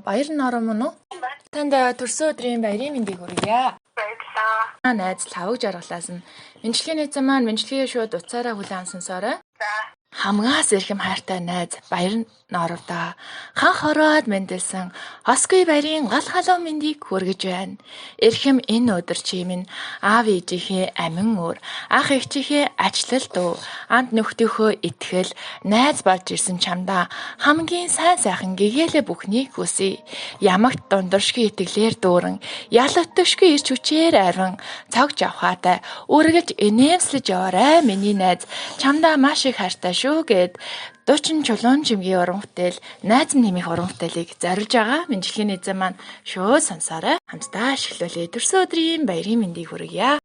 Баяр наруу мөн үү? Танд төрсөн өдрийн баярын мэндийг хүргье. Баярлалаа. Найз лавг жаргалаас нь мэдлэгийн эзэн маань мэдлэгийн шууд уцаараа хүлээн сонсоорой. Хамгаас эрхэм хайртай найз баяр ноорвда хан хороод мэндэлсэн хосгүй баярын гал халуун мэндийг хүргэж байна. Эрхэм энэ өдөр чи минь аав ээжийнхээ амин өр, ах эгчийнхээ ачлал дуу, анд нөхдийнхөө итгэл, найз болж ирсэн чамдаа хамгийн сайн сайхан гэгээлээ бүхнийг хүсье. Ямагт дундуршгүй итгэлээр дүүрэн, ялагддагшгүй ирч хүчээр арвин цогж авахаатай үргэлж инээмслэж яваарай миний найз. Чамдаа маш их хайртай шүү гэд Дуучин чулуун чимгийн уран бүтээл найз нэмих уран бүтээлийг зориулж байгаа мэдлэгийн эзэн маань шууд сонсоорой. Хамтдаа ашиглуулъя. Төрсөн өдрийн баярын мэндийг хүргье.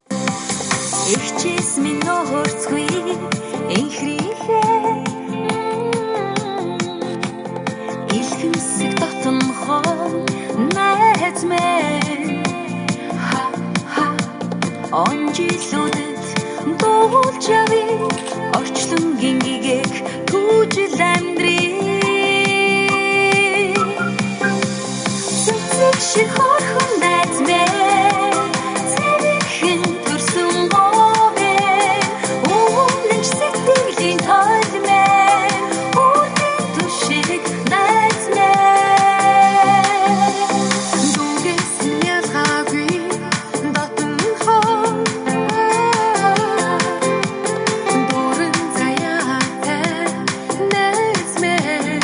Ихчээс минь нөхөрцгүй инхрихээ илхэмсэг дотнохоо найз мэн онжилүүдэд дуулж явъя орчлон гингээг түүжил амьдрий зүг шиг хорхон найз мэн цэвэрхэн төрсөн мовэн өмнөж сэтгэлийн тойл мэн үрдэн түшиг найз мэн дүгээс ялгаагүй дотн хоо дөрөн заяатай найз мэн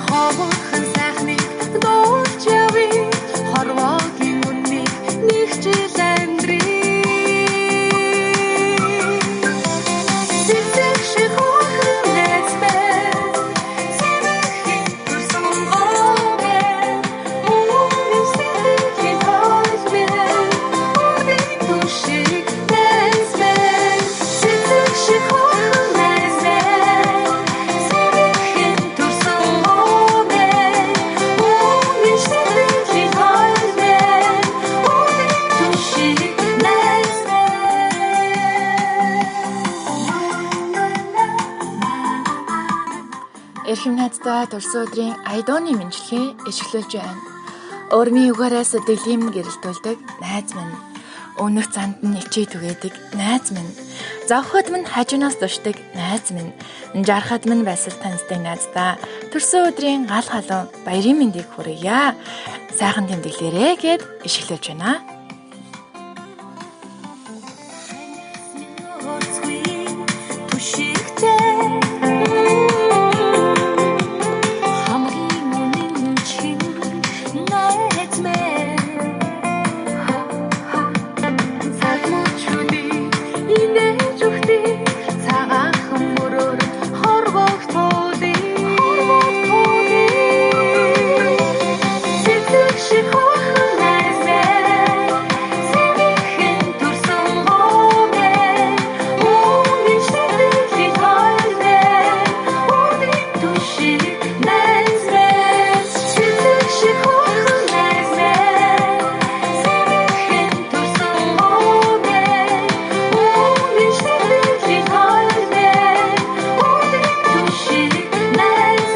ховхон сайхныг дуулж явъя хорвоогийн үннийг нэг жил амьдрий сэтгэл шиг хорхон найз мэн цэвэрхэн төрсөн мовэн өмнө сэтгэлийн тойл мэн үрдэн түшиг найз мэн сэтгэл шиг хорхон найз мэн цэвэрхэн төрсөн мовэн өмнө сэтгэлийн тойл мэн үрдэн түшиг найз Эрхэм найздаа төрсөн өдрийн айдооны мэдлэгээ ишгэлүүлж байна. Өрмийн үгээрээс дэлгийм гэрэлтүүлдэг найз минь. Өнөх занд нь ичээ түгээдэг найз минь. Завхад минь хажуунаас душдаг найз минь. Жарахад минь байсал таньдаг найздаа төрсөн өдрийн гал халуун баярын мэндийг хүргье. Сайхан тэмдэглээрэй гэд ишгэлүүлж байна. нөхөрцгүй түшигтэй хамгийн үнэн чинь найз мэн цаг мөчүүдийг инээж өгдөг цагаахан мөрөөр хорвогтуудыг сэтгэл шиг хорхон найз мэн цэвэрхэн төрсөн мовэн өмнө сэтгэлийн тойл мэн үрдэн түшиг найз мэн сэтгэл шиг хорхон найз мэн цэвэрхэн төрсөн мовэн өмнө сэтгэлийн тойл мэн үрдэн түшиг найз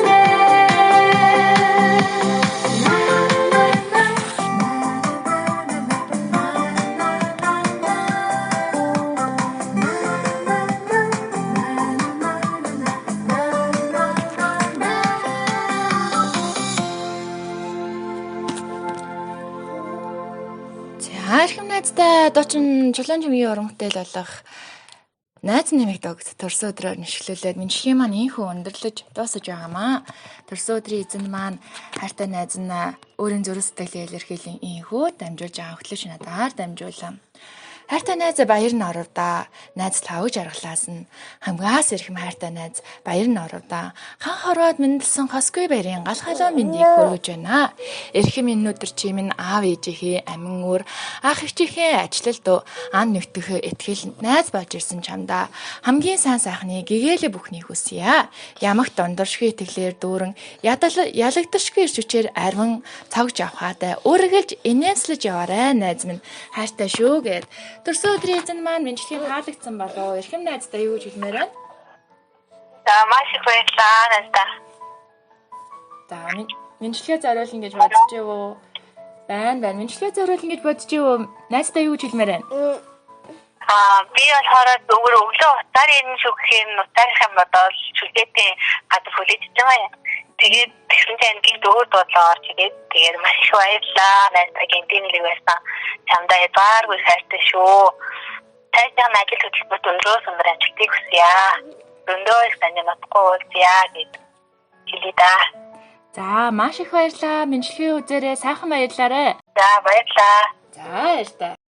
За эрхэм найздаа дуучин чулуун чимгийн уран бүтээл болох найз нэмэгт огт төрсөн өдрөөр нишгэлүүлээд мэдлэгийн маань ийхүү өндөрлөж дуусаж байгаамаа. Төрсөн өдрийн эзэн маань хайртай найз нь өөрийн зүрх сэтгэлээ илэрхийлэн ийхүү дамжуулж байгаа хөтлөж надаар дамжуулан. Хайртай найз баяр ноорвда найз лавг жаргалаас нь хамгаас эрхэм хайртай найз баяр ноорвда хан хороод мэндэлсэн хосгүй баярын гал халуун мэндийг хүргэж байна. Эрхэм энэ өдөр чи минь аав ээжийнхээ амин өр, ах эгчийнхээ ачлал дуу, анд нөхдийнхөө итгэл найз болж ирсэн чамдаа хамгийн сайн сайхны гэгээлээ бүхнийг хүсье. Ямагт дундуршгүй итгэлээр дүүрэн, ялагддагшгүй ирч хүчээр арвин цогж авахаатай үргэлж инээмслэж яваарай найз минь хайртай шүү гэд төрсөн өдрийн эзэн маань мэдлэгийг таалагдсан болов. Эрхэм найздаа юу гэж хэлмээр байна? За маш их баярлалаа надаа. За мэндчлэгээ зориулна гэж бодож ивөө. Байна. Мэндчлэгээ зориулна гэж бодож ивөө. Найздаа юу гэж хэлмээр байна? Би болохоор өглөө утаар ирнэ шүү гэхээр утаарынхаа бодол шүлгээтэй гадар хүлээж байгаа юм. Тэгээд тэгсэн чинь ангийн дөрөв бодлоо орж ирээд тэгээд маш их баярлаа. Найздаа гинтинэлэг байсан. Чамдаа язгааргүй хайртай шүү. Тайзан ажил хөдөлмөрт өндрөөс өндөр амжилтыг хүсье. Өндөө их сайн нотгүй уулзъя гэж хэлээ да. За маш их баярлаа. Мэндчлэгийн үзээрээ сайхан баярлаарай. За баярлаа. За баяртай.